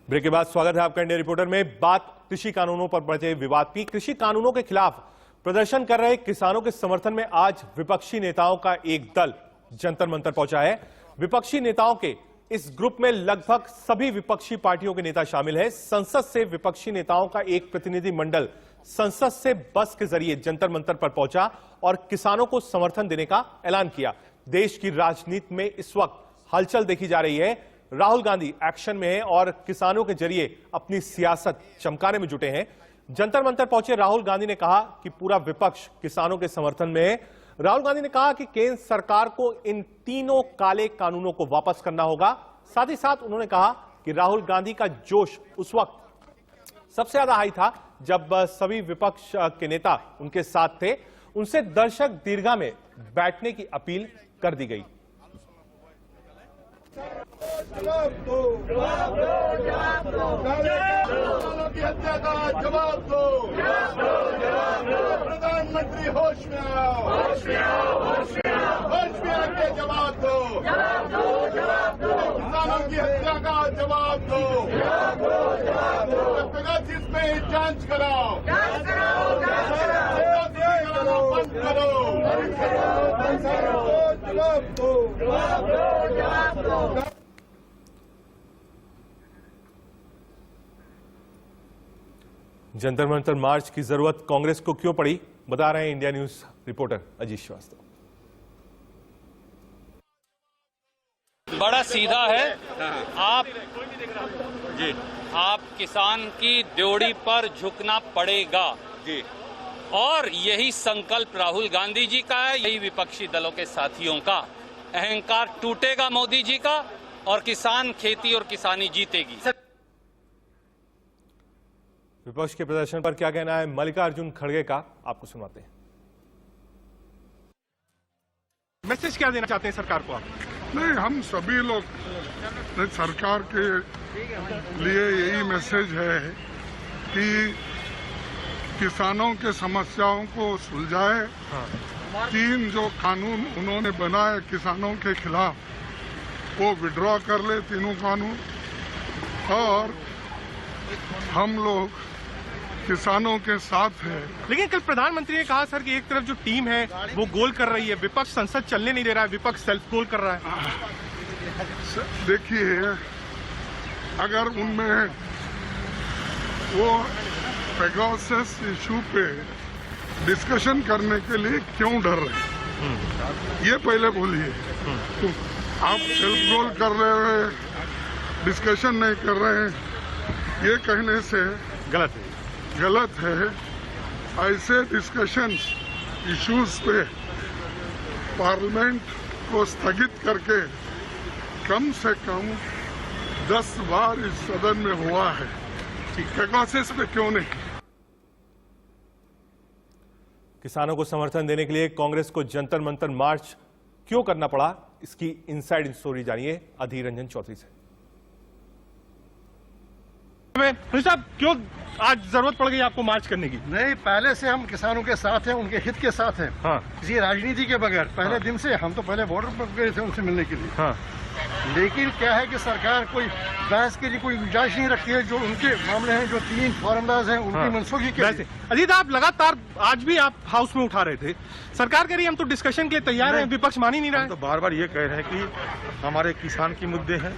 Break के बाद स्वागत है आपका इंडिया रिपोर्टर में। बात कृषि कानूनों पर बढ़े विवाद की। कृषि कानूनों के खिलाफ प्रदर्शन कर रहे किसानों के समर्थन में आज विपक्षी नेताओं का एक दल जंतर मंतर पहुंचा है। विपक्षी नेताओं के इस ग्रुप में लगभग सभी विपक्षी पार्टियों के नेता शामिल हैं। संसद से विपक्षी नेताओं का एक प्रतिनिधि मंडल संसद से बस के जरिए जंतर मंतर पर पहुंचा और किसानों को समर्थन देने का ऐलान किया। देश की राजनीति में इस वक्त हलचल देखी जा रही है। राहुल गांधी एक्शन में हैं और किसानों के जरिए अपनी सियासत चमकाने में जुटे हैं। जंतर मंतर पहुंचे राहुल गांधी ने कहा कि पूरा विपक्ष किसानों के समर्थन में है। राहुल गांधी ने कहा कि केंद्र सरकार को इन तीनों काले कानूनों को वापस करना होगा। साथ ही साथ उन्होंने कहा कि राहुल गांधी का जोश उस वक्त सबसे ज्यादा हाई था जब सभी विपक्ष के नेता उनके साथ थे। उनसे दर्शक दीर्घा में बैठने की अपील कर दी गई। जवाब दो, जवाब दो, जवाब दो, किसानों की हत्या का जवाब दो, जवाब दो, प्रधानमंत्री होश में आओ, होश में आओ, होश में आओ, होश में आके जवाब दो, जवाब दो, जवाब दो, किसानों की हत्या का जवाब दो, जवाब दो, जवाब दो, पेगासस पे जांच कराओ, जांच कराओ, जांच कराओ, बंद करो, बंद करो, बंद करो, जवाब दो, जवाब दो, जवाब दो। जंतर मंतर मार्च की जरूरत कांग्रेस को क्यों पड़ी, बता रहे हैं India News reporter Ajit Srivastava. बड़ा सीधा है। आप किसान की ड्योढ़ी पर झुकना पड़ेगा जी। और यही संकल्प राहुल गांधी जी का है, यही विपक्षी दलों के साथियों का। अहंकार टूटेगा मोदी जी का और किसान, खेती और किसानी जीतेगी। विपक्ष के प्रदर्शन पर क्या कहना है मल्लिकार्जुन खड़गे का, आपको सुनाते हैं। मैसेज क्या देना चाहते हैं सरकार को आप? नहीं, हम सभी लोग सरकार के लिए यही मैसेज है कि किसानों के समस्याओं को सुलझाए। तीन जो कानून उन्होंने बनाए किसानों के खिलाफ वो विड्रॉ कर ले, तीनों कानून। और हम लोग किसानों के साथ है। लेकिन कल प्रधानमंत्री ने कहा सर कि एक तरफ जो टीम है वो गोल कर रही है, विपक्ष संसद चलने नहीं दे रहा है, विपक्ष सेल्फ गोल कर रहा है। देखिए, अगर उनमें वो पेगासस इशू पे डिस्कशन करने के लिए क्यों डर रहे हैं, ये पहले बोलिए। तो आप सेल्फ गोल कर रहे हैं, डिस्कशन नहीं कर रहे हैं, ये कहने से गलत है। ऐसे डिस्कशंस इश्यूज पे पार्लियामेंट को स्थगित करके कम से कम 10 बार इस सदन में हुआ है, पेगासस पे क्यों नहीं? किसानों को समर्थन देने के लिए कांग्रेस को जंतर मंतर मार्च क्यों करना पड़ा, इसकी इनसाइड स्टोरी जानिए अधीर रंजन चौधरी से। साहब, क्यों आज जरूरत पड़ गई आपको मार्च करने की? नहीं, पहले से हम किसानों के साथ हैं, उनके हित के साथ हैं। हाँ। किसी राजनीति के बगैर पहले दिन से हम तो पहले बॉर्डर पर गए थे उनसे मिलने के लिए। हाँ। लेकिन क्या है कि सरकार कोई बहस के लिए कोई गुंजाइश नहीं रखती है। जो उनके मामले हैं, जो 3 फॉर्मूलाज हैं, उनकी मनसूखी के लिए। अजीत, आप लगातार आज भी आप हाउस में उठा रहे थे, सरकार कह रही है हम तो डिस्कशन के लिए तैयार हैं, विपक्ष मान ही नहीं रहा है। तो बार बार ये कह रहे हैं कि हमारे किसान की मुद्दे हैं,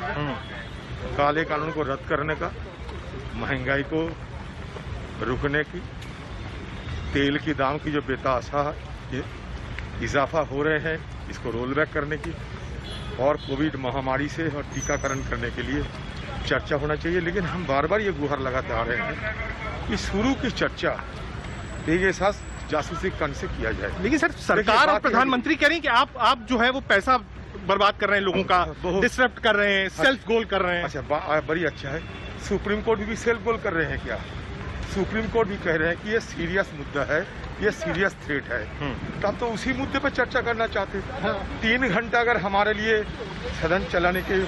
काले कानून को रद्द करने का, महंगाई को रुकने की, तेल की दाम की जो बेतहाशा इजाफा हो रहे हैं इसको रोल बैक करने की, और कोविड महामारी से और टीकाकरण करने के लिए चर्चा होना चाहिए। लेकिन हम बार बार ये गुहार लगाते आ रहे हैं कि शुरू की चर्चा तेज साथ जासूसी कण से किया जाए। लेकिन सर, सरकार और प्रधानमंत्री कह रहे हैं कि आप जो है वो पैसा बर्बाद कर रहे हैं, लोगों का डिस्टर्ब कर रहे हैं, सेल्फ गोल कर रहे हैं। अच्छा, बड़ी अच्छा है। सुप्रीम कोर्ट भी सेल्फ गोल कर रहे हैं क्या? सुप्रीम कोर्ट भी कह रहे हैं कि ये सीरियस मुद्दा है, ये सीरियस थ्रेट है। तब तो उसी मुद्दे पर चर्चा करना चाहते। 3 घंटा अगर हमारे लिए सदन चलाने के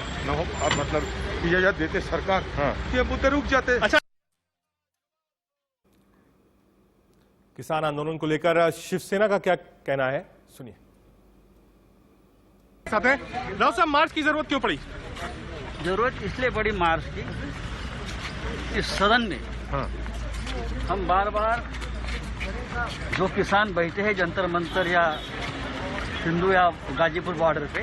मतलब इजाजत देते सरकार, ये मुद्दे रुक जाते। अच्छा, किसान आंदोलन को लेकर शिवसेना का क्या कहना है, सुनिए। राव साहब, मार्च की जरूरत क्यों पड़ी? जरूरत इसलिए पड़ी मार्च की इस सदन में हम बार बार जो किसान बैठे हैं जंतर मंतर या सिंधु या गाजीपुर बॉर्डर पे,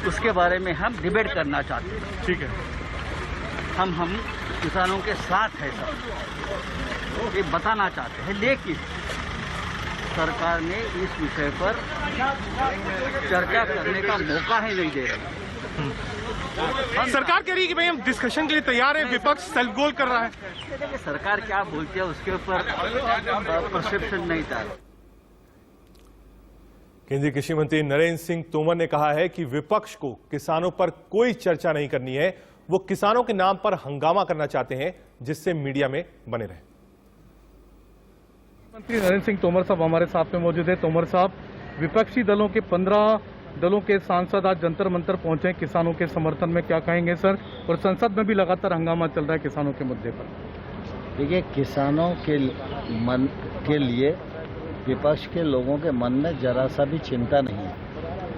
उसके बारे में हम डिबेट करना चाहते हैं। ठीक है, हम किसानों के साथ है सब, ये बताना चाहते हैं, लेकिन सरकार ने इस विषय पर चर्चा करने का मौका ही नहीं दे रही। सरकार कह रही है कि भाई हम डिस्कशन के लिए तैयार हैं, विपक्ष सेल्फ गोल कर रहा है। देखिए सरकार क्या बोलती है उसके ऊपर परसेप्शन नहीं था। केंद्रीय कृषि मंत्री नरेंद्र सिंह तोमर ने कहा है कि विपक्ष को किसानों पर कोई चर्चा नहीं करनी है, वो किसानों के नाम पर हंगामा करना चाहते हैं जिससे मीडिया में बने रहें। मंत्री नरेंद्र सिंह तोमर साहब हमारे साथ में मौजूद है। तोमर साहब, विपक्षी दलों के 15 दलों के सांसद आज जंतर मंतर पहुंचे किसानों के समर्थन में, क्या कहेंगे सर? और संसद में भी लगातार हंगामा चल रहा है किसानों के मुद्दे पर। देखिए, किसानों के मन के लिए विपक्ष के लोगों के मन में जरा सा भी चिंता नहीं है।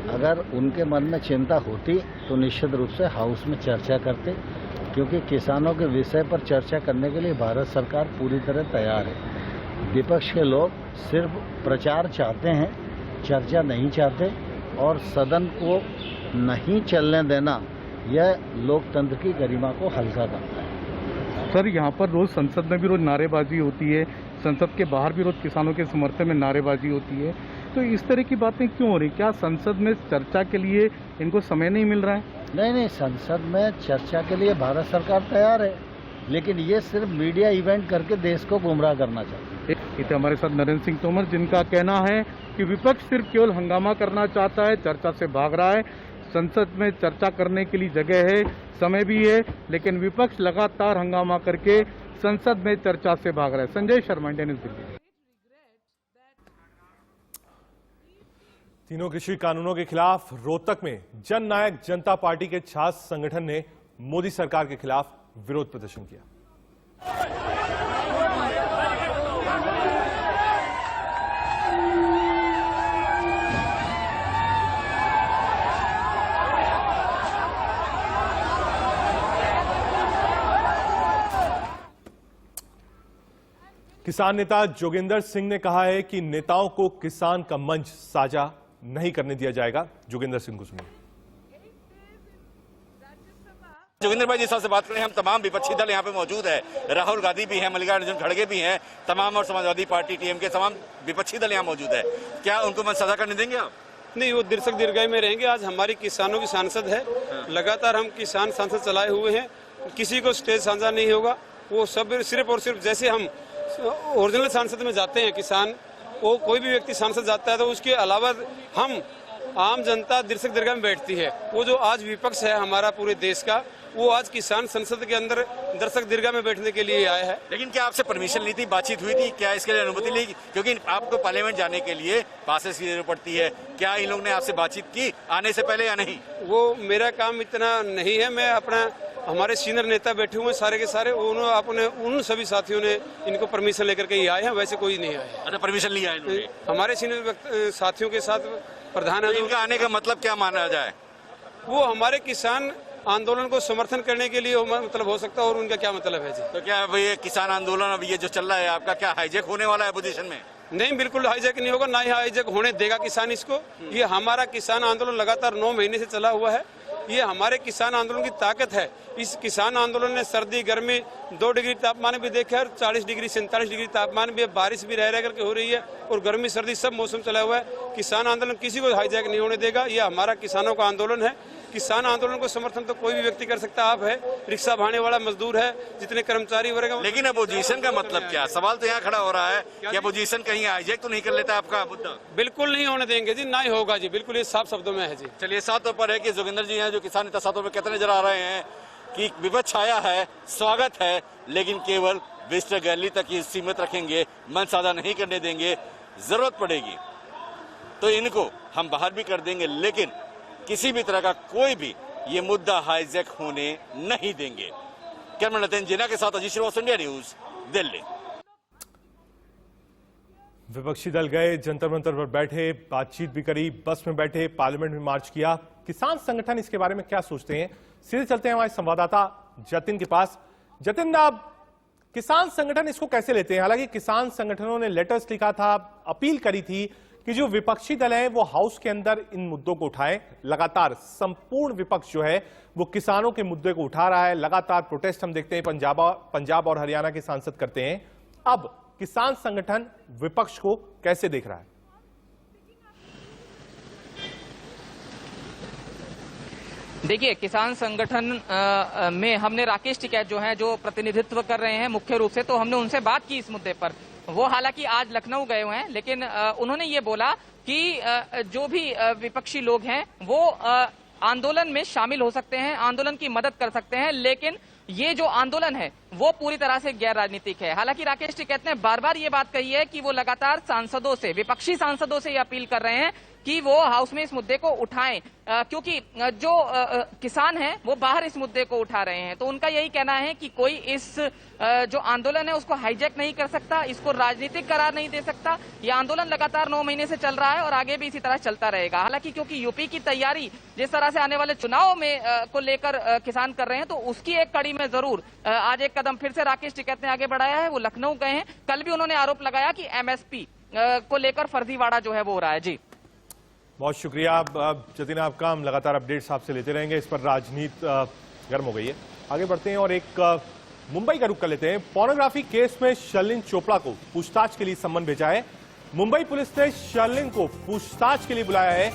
अगर उनके मन में चिंता होती तो निश्चित रूप से हाउस में चर्चा करते, क्योंकि किसानों के विषय पर चर्चा करने के लिए भारत सरकार पूरी तरह तैयार है। विपक्ष के लोग सिर्फ प्रचार चाहते हैं, चर्चा नहीं चाहते, और सदन को नहीं चलने देना यह लोकतंत्र की गरिमा को हल्का करता है। सर, यहाँ पर रोज संसद में भी रोज नारेबाजी होती है, संसद के बाहर भी रोज किसानों के समर्थन में नारेबाजी होती है, तो इस तरह की बातें क्यों हो रही? क्या संसद में चर्चा के लिए इनको समय नहीं मिल रहा है? नहीं, संसद में चर्चा के लिए भारत सरकार तैयार है, लेकिन ये सिर्फ मीडिया इवेंट करके देश को गुमराह करना चाहते हैं। ये थे हमारे साथ नरेंद्र सिंह तोमर, जिनका कहना है कि विपक्ष सिर्फ केवल हंगामा करना चाहता है, चर्चा से भाग रहा है। संसद में चर्चा करने के लिए जगह है, समय भी है, लेकिन विपक्ष लगातार हंगामा करके संसद में चर्चा से भाग रहा है। Sanjay Sharma, India news Delhi. तीनों कृषि कानूनों के खिलाफ रोहतक में जन नायक जनता पार्टी के छात्र संगठन ने मोदी सरकार के खिलाफ विरोध प्रदर्शन किया। किसान नेता जोगिंदर सिंह ने कहा है कि नेताओं को किसान का मंच साझा नहीं करने दिया जाएगा। जोगिंदर सिंह को सुनिए। जोगिंदर भाई जिस से बात करें, हम तमाम विपक्षी दल यहाँ पे मौजूद है। राहुल गांधी भी हैं, मल्लिकार्जुन खड़गे भी हैं, तमाम और समाजवादी पार्टी टीएम के तमाम विपक्षी दल यहाँ मौजूद है। क्या उनको मंच साझा करने देंगे आप? नहीं, वो दीर्घ दीर्घायु में रहेंगे। आज हमारी किसानों की सांसद है, लगातार हम किसान सांसद चलाए हुए हैं, किसी को स्टेज साझा नहीं होगा। वो सब सिर्फ और सिर्फ जैसे हम ओरिजिनल सांसद में जाते हैं किसान, वो कोई भी व्यक्ति सांसद जाता है तो उसके अलावा हम आम जनता दर्शक दीर्घा में बैठती है। वो जो आज विपक्ष है हमारा पूरे देश का, वो आज किसान संसद के अंदर दर्शक दीर्घा में बैठने के लिए आया है। लेकिन क्या आपसे परमिशन ली थी, बातचीत हुई थी, क्या इसके लिए अनुमति ली? क्योंकि आपको पार्लियामेंट जाने के लिए पासेस की जरूरत पड़ती है। क्या इन लोगों ने आपसे बातचीत की आने से पहले या नहीं? वो मेरा काम इतना नहीं है। मैं अपना, हमारे सीनियर नेता बैठे हुए सारे के सारे, उन्होंने अपने उन सभी साथियों ने इनको परमिशन लेकर के ही आए हैं, वैसे कोई नहीं आया। अच्छा, परमिशन लिया है इन्होंने? हमारे सीनियर साथियों के साथ प्रधान है। इनका आने का मतलब क्या माना जाए? वो हमारे किसान आंदोलन को समर्थन करने के लिए मतलब हो सकता है, और उनका क्या मतलब है जी? तो क्या ये किसान आंदोलन अब ये जो चल रहा है आपका, क्या हाईजैक होने वाला है अपोजिशन में? नहीं, बिल्कुल हाईजैक नहीं होगा, ना ही हाईजैक होने देगा किसान इसको। ये हमारा किसान आंदोलन लगातार 9 महीने से चला हुआ है। ये हमारे किसान आंदोलन की ताकत है। इस किसान आंदोलन ने सर्दी गर्मी 2 डिग्री तापमान भी देखा है, 40 डिग्री 47 डिग्री तापमान भी है, बारिश भी रह करके हो रही है, और गर्मी सर्दी सब मौसम चला हुआ है। किसान आंदोलन किसी को हाईजैक नहीं होने देगा। ये हमारा किसानों का आंदोलन है। किसान आंदोलन को समर्थन तो कोई भी व्यक्ति कर सकता है। आप है, रिक्शा भाने वाला मजदूर है, जितने कर्मचारी वर्ग। लेकिन अपोजिशन का मतलब क्या? सवाल तो यहाँ खड़ा हो रहा है कि अपोजिशन कहीं हाईजैक तो नहीं कर लेता आपका मुद्दा? बिल्कुल नहीं होने देंगे जी, ना ही होगा जी, बिल्कुल ये साफ शब्दों में है जी। चलिए, सातों पर है कि जोगिंदर जी हैं जो किसान नेता, सातों पर कहते नजर आ रहे हैं कि विपक्ष आया है, स्वागत है, लेकिन केवल विजिटर गैलरी तक ही सीमित रखेंगे, मंच साझा नहीं करने देंगे। जरूरत पड़ेगी तो इनको हम बाहर भी कर देंगे, लेकिन किसी भी तरह का कोई भी ये मुद्दा हाईजैक होने नहीं देंगे। कैमरा नतीन जिना के साथ अजीत श्रीवास्तव, इंडिया न्यूज दिल्ली। विपक्षी दल गए, जंतर मंतर पर बैठे, बातचीत भी करी, बस में बैठे, पार्लियामेंट में मार्च किया। किसान संगठन इसके बारे में क्या सोचते हैं, सीधे चलते हैं हमारे संवाददाता जतिन के पास। जतिन, आप किसान संगठन इसको कैसे लेते हैं? हालांकि किसान संगठनों ने लेटर्स लिखा था, अपील करी थी कि जो विपक्षी दल है वो हाउस के अंदर इन मुद्दों को उठाएं। लगातार संपूर्ण विपक्ष जो है वो किसानों के मुद्दे को उठा रहा है। लगातार प्रोटेस्ट हम देखते हैं पंजाब और हरियाणा के सांसद करते हैं। अब किसान संगठन विपक्ष को कैसे देख रहा है? देखिए, किसान संगठन में हमने राकेश टिकैत जो हैं, जो प्रतिनिधित्व कर रहे हैं मुख्य रूप से, तो हमने उनसे बात की इस मुद्दे पर। वो हालांकि आज लखनऊ गए हुए हैं, लेकिन उन्होंने ये बोला कि जो भी विपक्षी लोग हैं वो आंदोलन में शामिल हो सकते हैं, आंदोलन की मदद कर सकते हैं, लेकिन ये जो आंदोलन है वो पूरी तरह से गैर राजनीतिक है। हालांकि राकेश टिकैत ने बार बार ये बात कही है कि वो लगातार सांसदों से, विपक्षी सांसदों से ये अपील कर रहे हैं कि वो हाउस में इस मुद्दे को उठाएं, क्योंकि जो किसान हैं वो बाहर इस मुद्दे को उठा रहे हैं। तो उनका यही कहना है कि कोई इस जो आंदोलन है उसको हाईजैक नहीं कर सकता, इसको राजनीतिक करार नहीं दे सकता। ये आंदोलन लगातार 9 महीने से चल रहा है और आगे भी इसी तरह चलता रहेगा। हालांकि क्योंकि यूपी की तैयारी जिस तरह से आने वाले चुनाव में को लेकर किसान कर रहे हैं, तो उसकी एक कड़ी में जरूर आज एक कदम फिर से राकेश टिकैत ने आगे बढ़ाया है। वो लखनऊ गए हैं। कल भी उन्होंने आरोप लगाया कि एमएसपी को लेकर फर्जीवाड़ा जो है वो हो रहा है। जी, बहुत शुक्रिया जतिन, आपका हम लगातार अपडेट्स आपसे लेते रहेंगे। इस पर राजनीति गर्म हो गई है। आगे बढ़ते हैं और एक मुंबई का रुख कर लेते हैं। पोर्नोग्राफी केस में शर्लिन चोपड़ा को पूछताछ के लिए सम्मन भेजा है। मुंबई पुलिस ने शर्लिन को पूछताछ के लिए बुलाया है।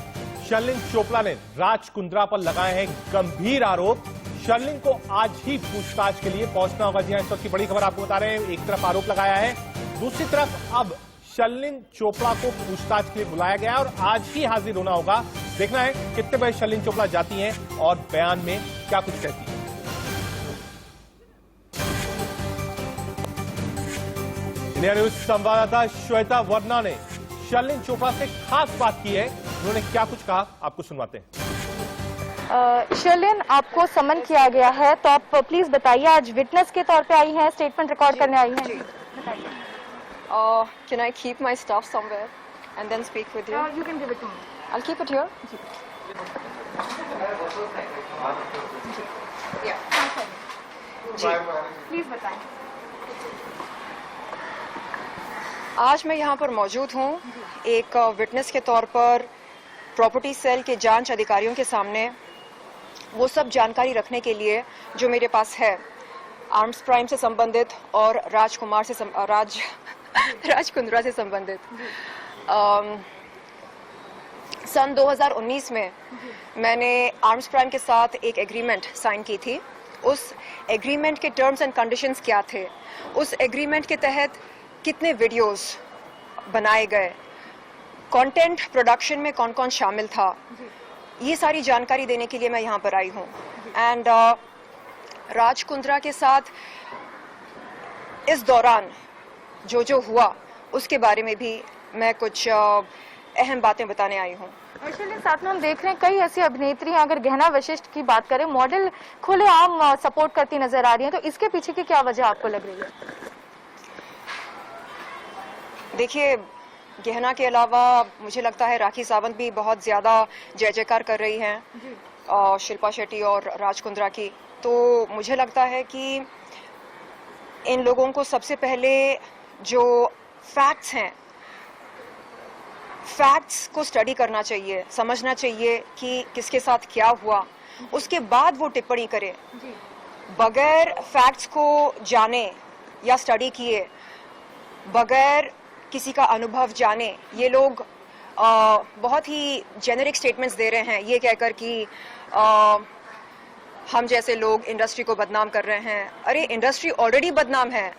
शर्लिन चोपड़ा ने राज कुंद्रा पर लगाए हैं गंभीर आरोप। शर्लिन को आज ही पूछताछ के लिए पहुंचना होगा। जी हां, इस वक्त की बड़ी खबर आपको बता रहे हैं। एक तरफ आरोप लगाया है, दूसरी तरफ अब शर्लिन चोपड़ा को पूछताछ के लिए बुलाया गया और आज ही हाजिर होना होगा। देखना है कितने बजे शर्लिन चोपड़ा जाती हैं और बयान में क्या कुछ कहती है। इंडिया न्यूज संवाददाता श्वेता वर्मा ने शर्लिन चोपड़ा से खास बात की है। उन्होंने क्या कुछ कहा, आपको सुनवाते हैं। शर्लिन, आपको समन किया गया है, तो आप प्लीज बताइए, आज विटनेस के तौर पे आई हैं, स्टेटमेंट रिकॉर्ड करने आई हैं? बताइए। Can I keep my stuff somewhere and then speak with you? You can give it to me. I'll keep it here. Yeah. जी, प्लीज बताएं। आज मैं यहाँ पर मौजूद हूँ एक विटनेस के तौर पर प्रॉपर्टी सेल के जांच अधिकारियों के सामने, वो सब जानकारी रखने के लिए जो मेरे पास है आर्म्स प्राइम से संबंधित और राज कुंद्रा से संबंधित। सन 2019 में मैंने आर्म्स प्राइम के साथ एक एग्रीमेंट साइन की थी। उस एग्रीमेंट के टर्म्स एंड कंडीशंस क्या थे, उस एग्रीमेंट के तहत कितने वीडियोस बनाए गए, कंटेंट प्रोडक्शन में कौन कौन शामिल था, ये सारी जानकारी देने के लिए मैं यहाँ पर आई हूँ। एंड राज कुंद्रा के साथ इस दौरान जो जो हुआ उसके बारे में भी मैं कुछ अहम बातें बताने आई हूँ। एक्चुअली साथ में हम देख रहे हैं कई ऐसी अभिनेत्री हैं, अगर गहना वशिष्ठ की बात करें, मॉडल खुलेआम सपोर्ट करती नजर आ रही हैं, तो इसके पीछे की क्या वजह आपको लग रही है? देखिए, गहना के अलावा मुझे लगता है राखी सावंत भी बहुत ज्यादा जय जयकार कर रही हैं, और शिल्पा शेट्टी और राज कुंद्रा की। तो मुझे लगता है कि इन लोगों को सबसे पहले जो फैक्ट्स हैं, फैक्ट्स को स्टडी करना चाहिए, समझना चाहिए कि किसके साथ क्या हुआ, उसके बाद वो टिप्पणी करें। बगैर फैक्ट्स को जाने या स्टडी किए, बगैर किसी का अनुभव जाने, ये लोग बहुत ही जेनेरिक स्टेटमेंट्स दे रहे हैं, ये कहकर कि हम जैसे लोग इंडस्ट्री को बदनाम कर रहे हैं। अरे, इंडस्ट्री ऑलरेडी बदनाम है।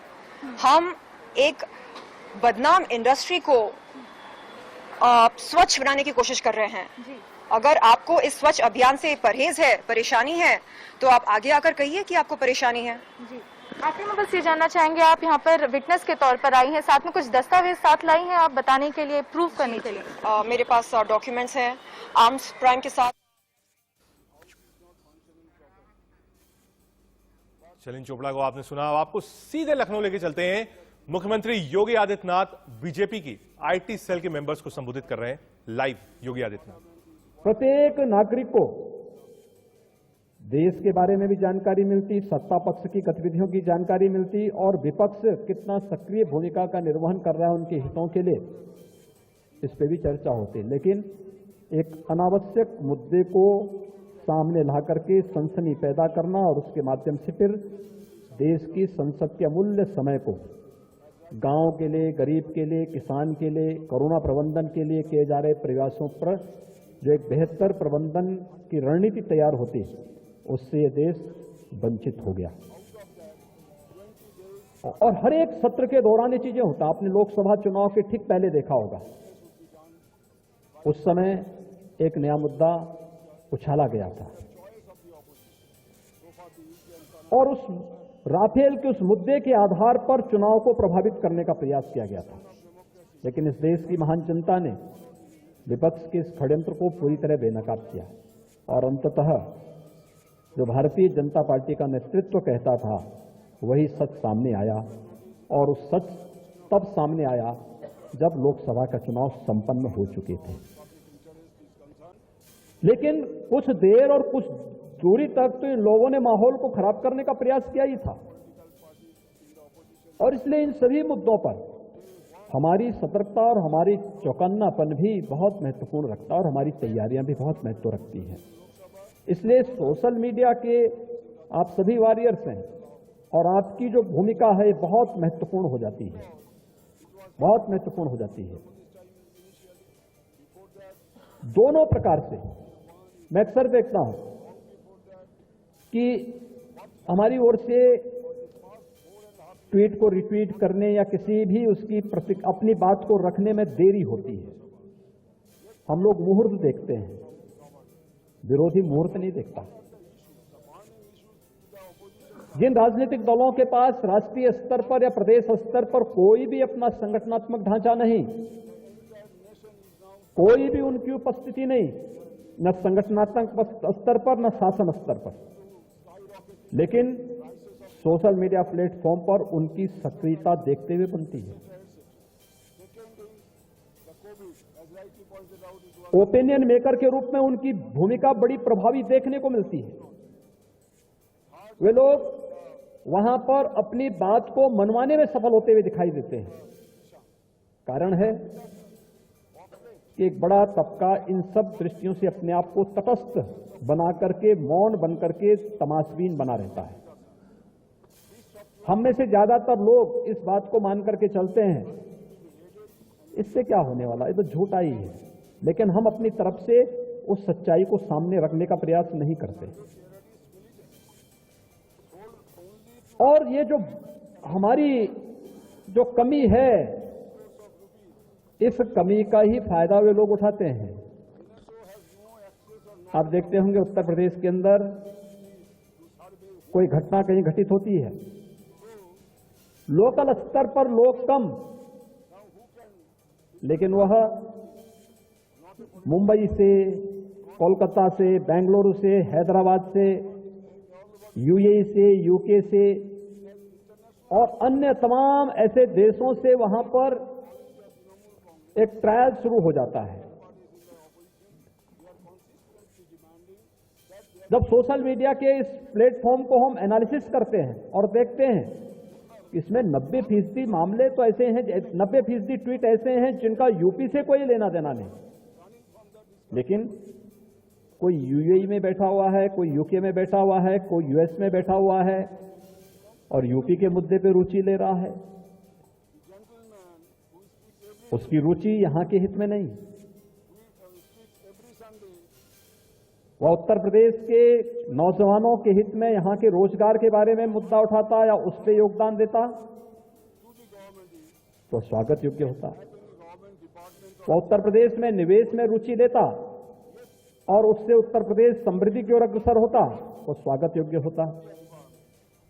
हम एक बदनाम इंडस्ट्री को स्वच्छ बनाने की कोशिश कर रहे हैं। अगर आपको इस स्वच्छ अभियान से परहेज है, परेशानी है, तो आप आगे आकर कहिए कि आपको परेशानी है। जी, आखिर में बस ये जानना चाहेंगे, आप यहाँ पर विटनेस के तौर पर आई हैं, साथ में कुछ दस्तावेज साथ लाई हैं आप बताने के लिए, प्रूफ करने के लिए? मेरे पास डॉक्यूमेंट्स हैं आर्म्स प्राइम के साथ। शर्लिन चोपड़ा को आपने सुना। अब आपको सीधे लखनऊ लेके चलते हैं। मुख्यमंत्री योगी आदित्यनाथ बीजेपी की आईटी सेल के मेंबर्स को संबोधित कर रहे हैं। लाइव योगी आदित्यनाथ। प्रत्येक नागरिक को देश के बारे में भी जानकारी मिलती, सत्ता पक्ष की गतिविधियों की जानकारी मिलती और विपक्ष कितना सक्रिय भूमिका का निर्वहन कर रहा है उनके हितों के लिए, इस पे भी चर्चा होती। लेकिन एक अनावश्यक मुद्दे को सामने ला करके सनसनी पैदा करना और उसके माध्यम से फिर देश की संसद के अमूल्य समय को गांव के लिए, गरीब के लिए, किसान के लिए, कोरोना प्रबंधन के लिए किए जा रहे प्रयासों पर जो एक बेहतर प्रबंधन की रणनीति तैयार होती, उससे ये देश वंचित हो गया। और हर एक सत्र के दौरान ये चीजें होता। आपने लोकसभा चुनाव के ठीक पहले देखा होगा, उस समय एक नया मुद्दा उछाला गया था और उस राफेल के उस मुद्दे के आधार पर चुनाव को प्रभावित करने का प्रयास किया गया था। लेकिन इस देश की महान जनता ने विपक्ष के इस षड्यंत्र को पूरी तरह बेनकाब किया और अंततः जो भारतीय जनता पार्टी का नेतृत्व कहता था वही सच सामने आया। और उस सच तब सामने आया जब लोकसभा का चुनाव संपन्न हो चुके थे। लेकिन कुछ देर और कुछ दूरी तक तो इन लोगों ने माहौल को खराब करने का प्रयास किया ही था और इसलिए इन सभी मुद्दों पर हमारी सतर्कता और हमारी चौकन्नापन भी बहुत महत्वपूर्ण रखता है और हमारी तैयारियां भी बहुत महत्व रखती हैं। इसलिए सोशल मीडिया के आप सभी वॉरियर्स हैं और आपकी जो भूमिका है बहुत महत्वपूर्ण हो जाती है, बहुत महत्वपूर्ण हो जाती है। दोनों प्रकार से मैं अक्सर देखता हूं कि हमारी ओर से ट्वीट को रिट्वीट करने या किसी भी उसकी अपनी बात को रखने में देरी होती है। हम लोग मुहूर्त देखते हैं, विरोधी मुहूर्त नहीं देखता। जिन राजनीतिक दलों के पास राष्ट्रीय स्तर पर या प्रदेश स्तर पर कोई भी अपना संगठनात्मक ढांचा नहीं, कोई भी उनकी उपस्थिति नहीं, न संगठनात्मक स्तर पर न शासन स्तर पर, लेकिन सोशल मीडिया प्लेटफॉर्म पर उनकी सक्रियता देखते हुए बनती है। ओपिनियन मेकर के रूप में उनकी भूमिका बड़ी प्रभावी देखने को मिलती है। वे लोग वहां पर अपनी बात को मनवाने में सफल होते हुए दिखाई देते हैं। कारण है कि एक बड़ा तबका इन सब दृष्टियों से अपने आप को तटस्थ बना करके, मौन बन करके तमाशबीन बना रहता है। हम में से ज्यादातर लोग इस बात को मान करके चलते हैं इससे क्या होने वाला, ये तो झूठा ही है, लेकिन हम अपनी तरफ से उस सच्चाई को सामने रखने का प्रयास नहीं करते। और ये जो हमारी जो कमी है, इस कमी का ही फायदा वे लोग उठाते हैं। आप देखते होंगे उत्तर प्रदेश के अंदर कोई घटना कहीं घटित होती है, लोकल स्तर पर लोग कम, लेकिन वह मुंबई से, कोलकाता से, बेंगलुरु से, हैदराबाद से, यूएई से, यूके से और अन्य तमाम ऐसे देशों से वहां पर एक ट्रायल शुरू हो जाता है। जब सोशल मीडिया के इस प्लेटफॉर्म को हम एनालिसिस करते हैं और देखते हैं, इसमें 90% मामले तो ऐसे हैं, 90% ट्वीट ऐसे हैं जिनका यूपी से कोई लेना देना नहीं, लेकिन कोई यूएई में बैठा हुआ है, कोई यूके में बैठा हुआ है, कोई यूएस में बैठा हुआ है और यूपी के मुद्दे पे रुचि ले रहा है। उसकी रुचि यहां के हित में नहीं, वह उत्तर प्रदेश के नौजवानों के हित में, यहां के रोजगार के बारे में मुद्दा उठाता या उस पर योगदान देता तो स्वागत योग्य होता। वह उत्तर प्रदेश में निवेश में रुचि लेता और उससे उत्तर प्रदेश समृद्धि की ओर अग्रसर होता तो स्वागत योग्य होता।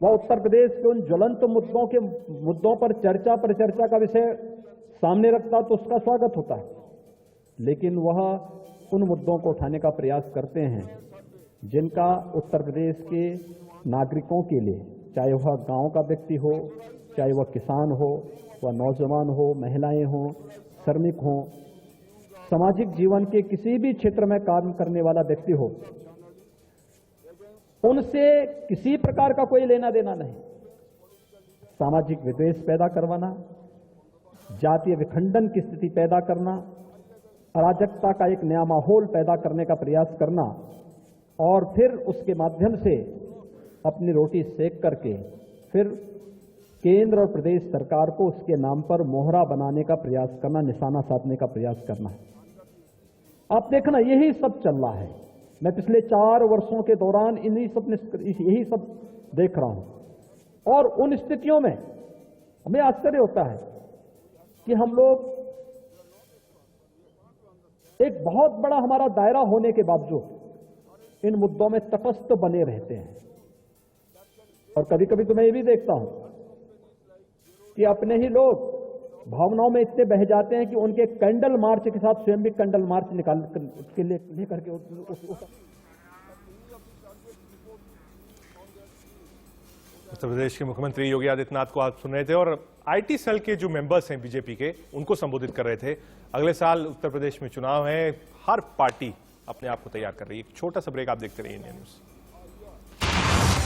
वह उत्तर प्रदेश के उन ज्वलंत मुद्दों पर चर्चा का विषय सामने रखता तो उसका स्वागत होता है। लेकिन वह उन मुद्दों को उठाने का प्रयास करते हैं जिनका उत्तर प्रदेश के नागरिकों के लिए, चाहे वह गांव का व्यक्ति हो, चाहे वह किसान हो, वह नौजवान हो, महिलाएं हो, श्रमिक हो, सामाजिक जीवन के किसी भी क्षेत्र में काम करने वाला व्यक्ति हो, उनसे किसी प्रकार का कोई लेना देना नहीं। सामाजिक विद्वेष पैदा करवाना, जातीय विखंडन की स्थिति पैदा करना, अराजकता का एक नया माहौल पैदा करने का प्रयास करना और फिर उसके माध्यम से अपनी रोटी सेक करके फिर केंद्र और प्रदेश सरकार को उसके नाम पर मोहरा बनाने का प्रयास करना, निशाना साधने का प्रयास करना। आप देखना यही सब चल रहा है। मैं पिछले 4 वर्षों के दौरान यही सब देख रहा हूं और उन स्थितियों में हमें आश्चर्य होता है कि हम लोग एक बहुत बड़ा हमारा दायरा होने के बावजूद इन मुद्दों में तटस्थ बने रहते हैं। और कभी कभी तो मैं ये भी देखता हूं कि अपने ही लोग भावनाओं में इतने बह जाते हैं कि उनके कैंडल मार्च के साथ स्वयं भी कैंडल मार्च निकाल के लेकर के उत्तर प्रदेश के मुख्यमंत्री योगी आदित्यनाथ को आप सुन रहे थे और आईटी सेल के जो मेंबर्स हैं बीजेपी के, उनको संबोधित कर रहे थे। अगले साल उत्तर प्रदेश में चुनाव है, हर पार्टी अपने आप को तैयार कर रही है। एक छोटा सा ब्रेक, आप देखते रहिए इंडिया न्यूज।